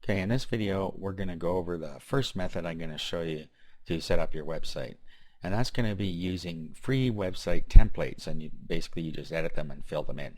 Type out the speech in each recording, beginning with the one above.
Okay, in this video we're going to go over the first method I'm going to show you to set up your website, and that's going to be using free website templates, and basically you just edit them and fill them in.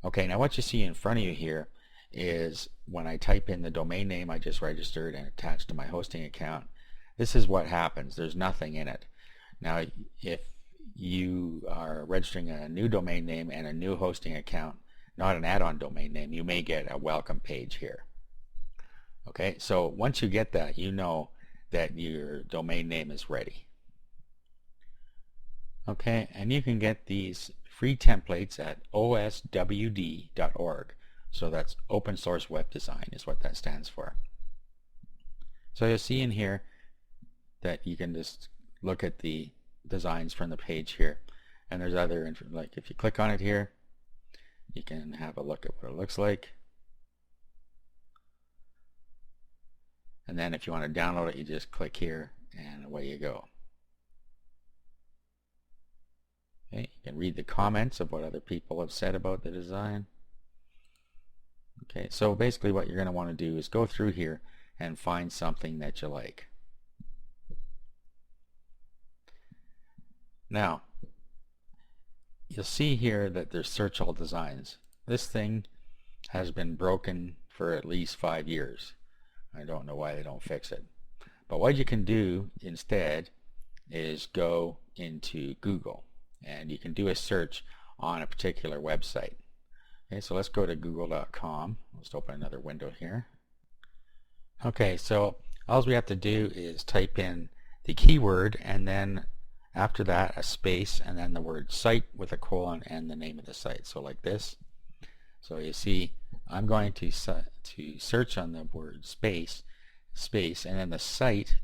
Okay, now what you see in front of you here is when I type in the domain name I just registered and attached to my hosting account, this is what happens. There's nothing in it. Now if you are registering a new domain name and a new hosting account, not an add-on domain name, you may get a welcome page here. Okay, so once you get that, you know that your domain name is ready. Okay, and you can get these free templates at oswd.org. So that's Open Source Web Design is what that stands for. So you'll see in here that you can just look at the designs from the page here, and there's other, like if you click on it here, you can have a look at what it looks like. And then if you want to download it, you just click here and away you go. Okay, you can read the comments of what other people have said about the design. Okay, so basically what you're going to want to do is go through here and find something that you like. Now, you'll see here that there's search all designs. This thing has been broken for at least 5 years. I don't know why they don't fix it. But what you can do instead is go into Google and you can do a search on a particular website. Okay, so let's go to google.com. Let's open another window here. Okay, so all we have to do is type in the keyword and then after that a space and then the word site with a colon and the name of the site. So like this. So you see I'm going to search on the word space and then the site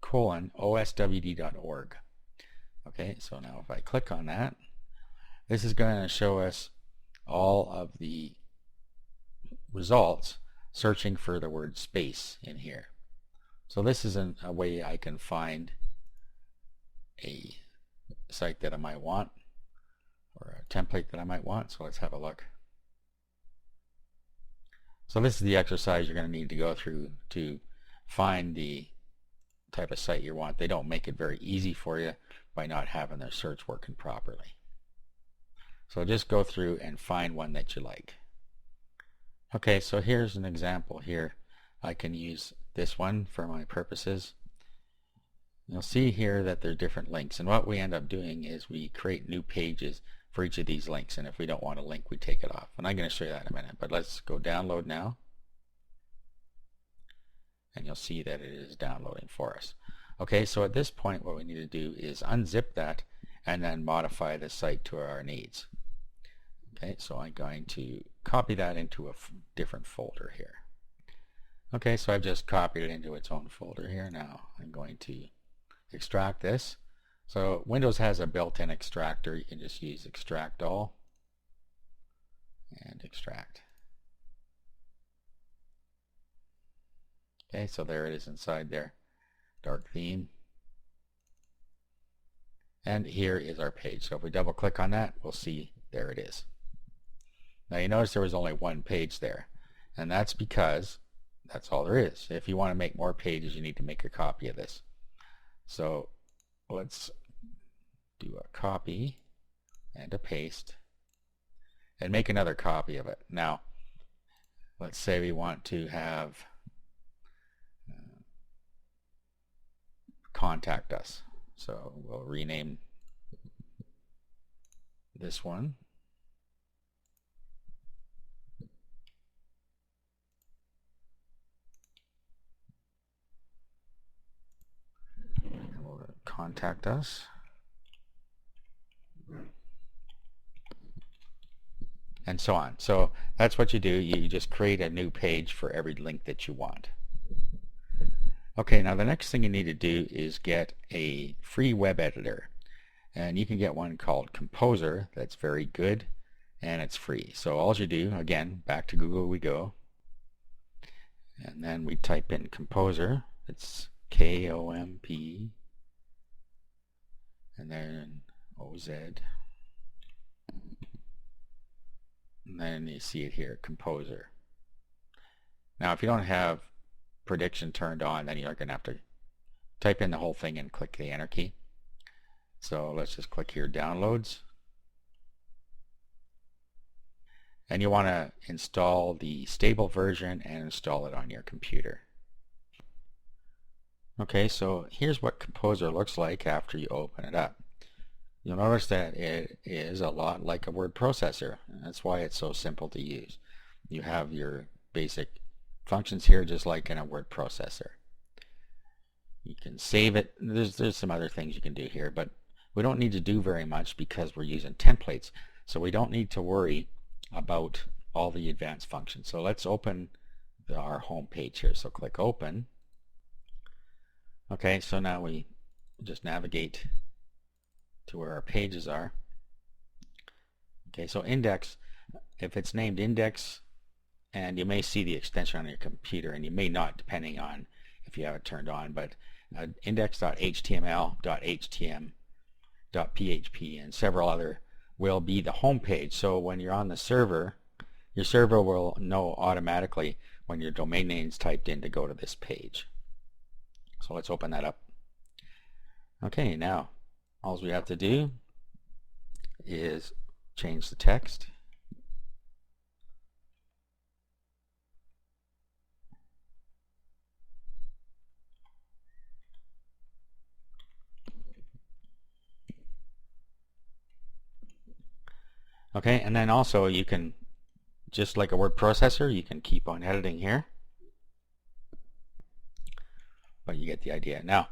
colon oswd.org. Okay, so now if I click on that, this is going to show us all of the results searching for the word space in here. So this is a way I can find a site that I might want or a template that I might want. So let's have a look. So this is the exercise you're going to need to go through to find the type of site you want. They don't make it very easy for you by not having their search working properly. So just go through and find one that you like. Okay, so here's an example here. I can use this one for my purposes. You'll see here that there are different links, and what we end up doing is we create new pages for each of these links, and if we don't want a link we take it off, and I'm going to show you that in a minute. But let's go download now, and you'll see that it is downloading for us. Okay, so at this point what we need to do is unzip that and then modify the site to our needs. Okay, so I'm going to copy that into a different folder here. Okay, so I've just copied it into its own folder here. Now I'm going to extract this. So Windows has a built-in extractor. You can just use extract all and extract. Okay, so there it is inside there. Dark theme. And here is our page. So if we double click on that, we'll see there it is. Now you notice there was only one page there, and that's because that's all there is. If you want to make more pages, you need to make a copy of this. So let's do a copy and a paste and make another copy of it. Now let's say we want to have contact us. So we'll rename this one. And we'll contact us. And so on. So that's what you do. You just create a new page for every link that you want. Okay, now the next thing you need to do is get a free web editor. And you can get one called Composer that's very good and it's free. So all you do, again, back to Google we go. And then we type in Composer. It's K-O-M-P and then O-Z. And then you see it here, Composer. Now if you don't have prediction turned on, then you're going to have to type in the whole thing and click the enter key. So let's just click here, downloads. And you want to install the stable version and install it on your computer. Okay, so here's what Composer looks like after you open it up. You'll notice that it is a lot like a word processor. That's why it's so simple to use. You have your basic functions here just like in a word processor. You can save it. There's some other things you can do here, but we don't need to do very much because we're using templates. So we don't need to worry about all the advanced functions. So let's open our home page here. So click open. Okay, so now we just navigate to where our pages are. Okay, so index, if it's named index, and you may see the extension on your computer, and you may not depending on if you have it turned on, but index.html, .htm, .php, and several other will be the home page. So when you're on the server, your server will know automatically when your domain name is typed in to go to this page. So let's open that up. Okay, now all we have to do is change the text. Okay, and then also you can, just like a word processor, you can keep on editing here. But you get the idea. Now,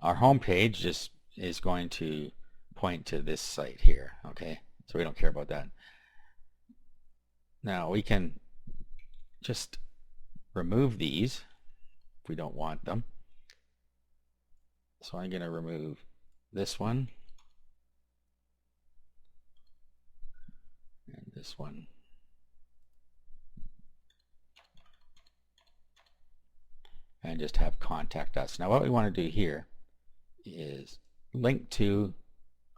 our home page just is going to point to this site here. Okay, so we don't care about that. Now we can just remove these if we don't want them. So I'm going to remove this one and this one. And just have contact us. Now what we want to do here is link to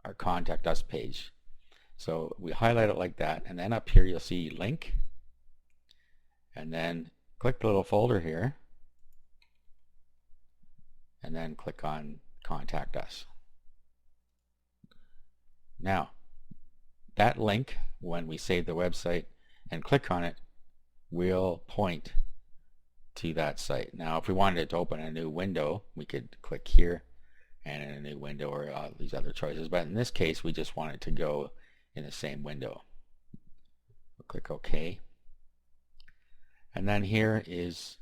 our contact us page. So we highlight it like that, and then up here you'll see link, and then click the little folder here, and then click on contact us. Now that link, when we save the website and click on it, will point to that site. Now if we wanted to open a new window, we could click here and in a new window, or these other choices, but in this case we just want it to go in the same window. We'll click OK, and then here is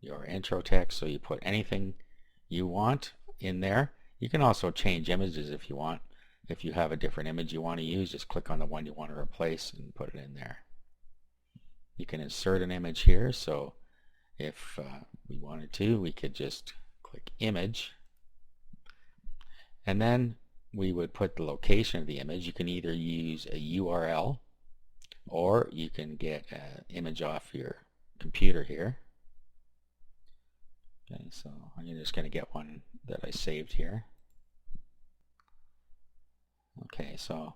your intro text, so you put anything you want in there. You can also change images if you want. If you have a different image you want to use, just click on the one you want to replace and put it in there. You can insert an image here, so if we wanted to, we could just click image, and then we would put the location of the image. You can either use a URL, or you can get an image off your computer here. Okay, so I'm just going to get one that I saved here. Okay, so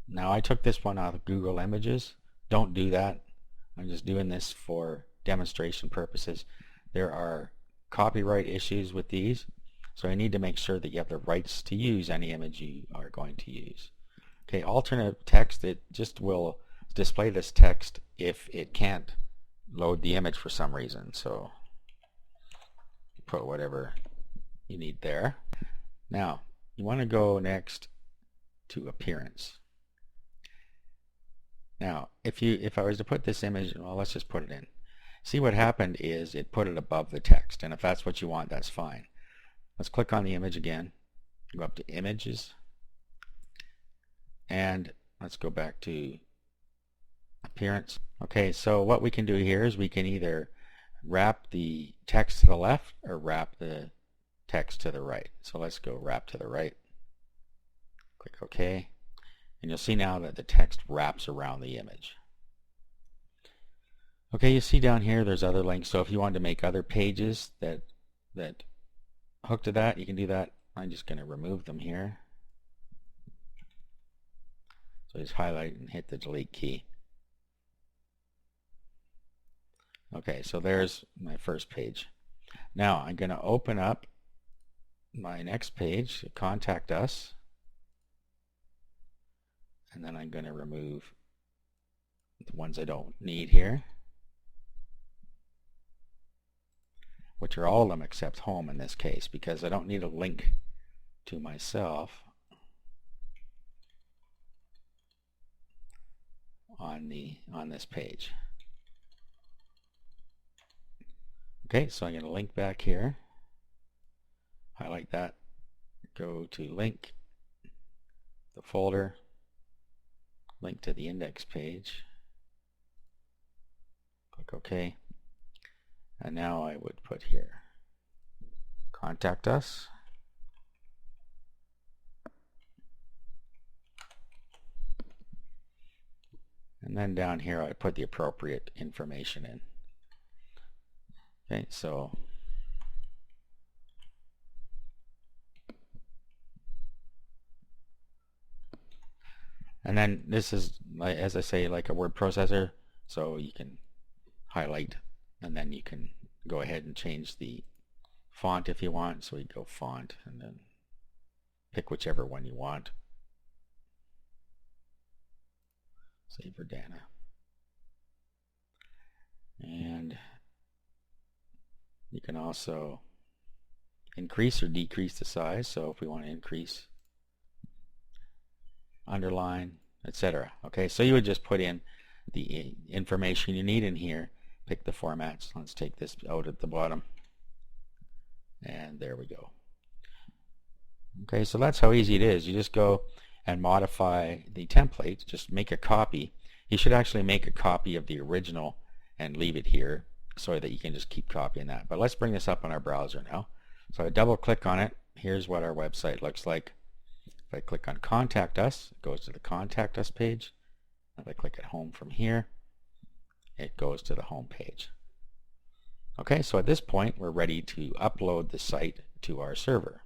now I took this one out of Google Images. Don't do that. I'm just doing this for demonstration purposes. There are copyright issues with these, so you need to make sure that you have the rights to use any image you are going to use. Okay, alternate text, it just will display this text if it can't load the image for some reason. So put whatever you need there. Now you want to go next to appearance. Now if I was to put this image, well, let's just put it in. See, what happened is it put it above the text, and if that's what you want, that's fine. Let's click on the image again, go up to images, and let's go back to appearance. Okay, so what we can do here is we can either wrap the text to the left or wrap the text to the right. So let's go wrap to the right. Click OK, and you'll see now that the text wraps around the image. Okay, you see down here there's other links, so if you want to make other pages that hook to that, you can do that. I'm just going to remove them here. So just highlight and hit the delete key. Okay, so there's my first page. Now I'm going to open up my next page, Contact Us, and then I'm going to remove the ones I don't need here, which are all of them except home in this case, because I don't need a link to myself on this page. Okay, so I'm going to link back here, highlight that, go to link, the folder, link to the index page, click OK, and now I would put here Contact Us, and then down here I put the appropriate information in. Okay, so and then this is, as I say, like a word processor, so you can highlight and then you can go ahead and change the font if you want. So we go font and then pick whichever one you want. Say Verdana. And you can also increase or decrease the size. So if we want to increase, underline, etc. Okay, so you would just put in the information you need in here, pick the formats. Let's take this out at the bottom, and there we go. Okay, so that's how easy it is. You just go and modify the template, just make a copy. You should actually make a copy of the original and leave it here so that you can just keep copying that. But let's bring this up on our browser now. So I double click on it. Here's what our website looks like. If I click on Contact Us, it goes to the Contact Us page. If I click at Home from here, it goes to the home page. Okay, so at this point we're ready to upload the site to our server.